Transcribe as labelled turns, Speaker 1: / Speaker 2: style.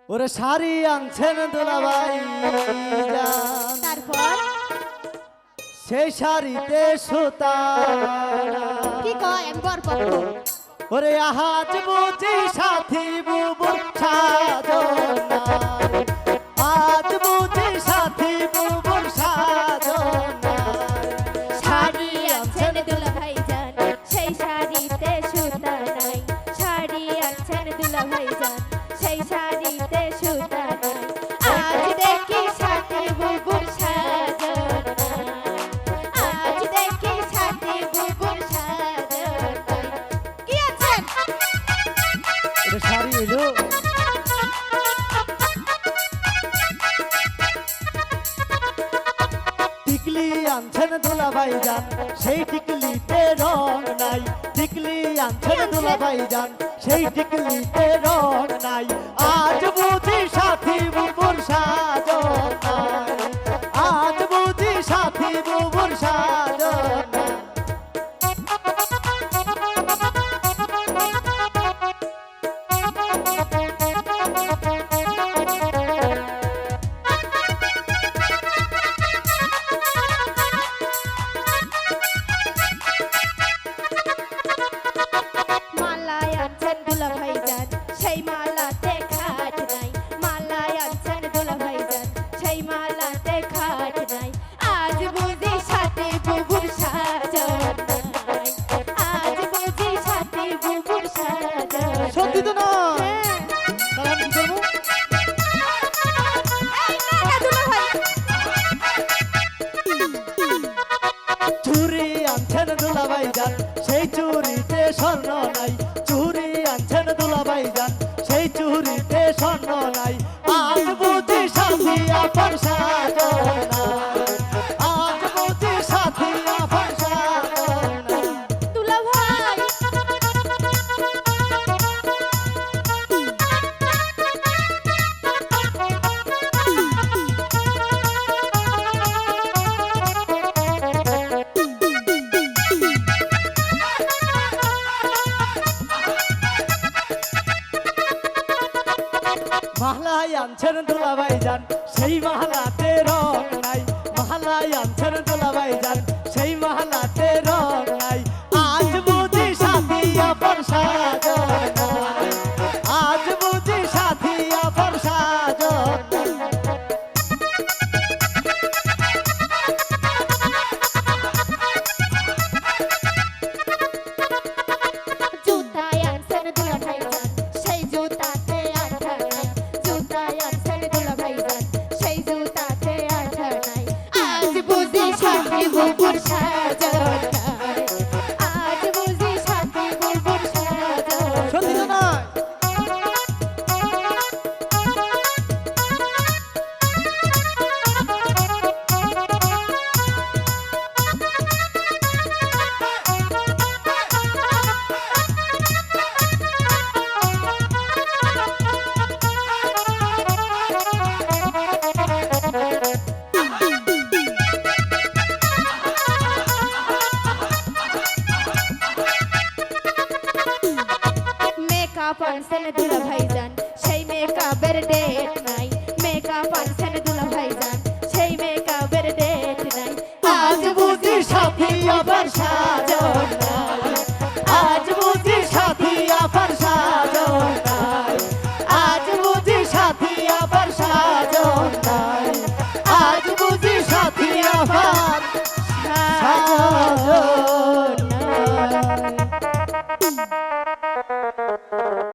Speaker 1: ওরে শাড়ি আনছেন দুলাভাই
Speaker 2: তারপর
Speaker 1: সেই শাড়িতে সুতা
Speaker 2: কি কয় আমি বরপক্ষ
Speaker 1: ওরে আহাজ বুঝি সাথী বুবুর সাজনা আজ বুঝি সাথী বুবুর সাজনা
Speaker 2: শাড়ি আনছেন দুলাভাই জান সেই শাড়িতে সুতা নাই শাড়ি আনছেন দুলাভাই জান সেই শাড়িতে সুতা নাই আজ দেখি সাথী বুবুর সাজনা আজ দেখি সাথী বুবুর সাজনা কি আছেন
Speaker 1: ওরে শাড়ি এলো টিকলি আনছেন দুলাভাই জান সেই টিকলিতে রং নাই টিকলি আনছেন দুলাভাই জান সেই টিকলিতে রং নাই আজ বুঝি সাথী বুবুর সাজনা আজ বুঝি সাথী বুবুর সাজনা
Speaker 2: মালায় আনছেন দুলাভাই জান সেই মালাতে খাট নাই মালায় আনছেন দুলাভাই জান সেই মালাতে খাট নাই আজ বুঝি সাথী বুবুর সাজনা আজ বুঝি সাথী বুবুর সাজনা
Speaker 1: সত্যি তো না
Speaker 2: হ্যাঁ।
Speaker 1: তাহলে আমি কি করবো
Speaker 2: এই না না দুলাভাই
Speaker 1: চুরি আনছেন দুলাভাই জান সেই চুরিতে স্বর্ণ নাই চুরি আনছেন দুলাভাই জান সেই চুরিতে স্বর্ণ নাই আজ বুঝি সাথী আপন সাজনা আজ বুঝি সাথী আপন সাজনা
Speaker 2: দুলাভাই
Speaker 1: মালাই আনছেন দুলাভাই জান সেই মালাতে রং নাই মালাই আনছেন দুলাভাই জান সেই মালাতে রং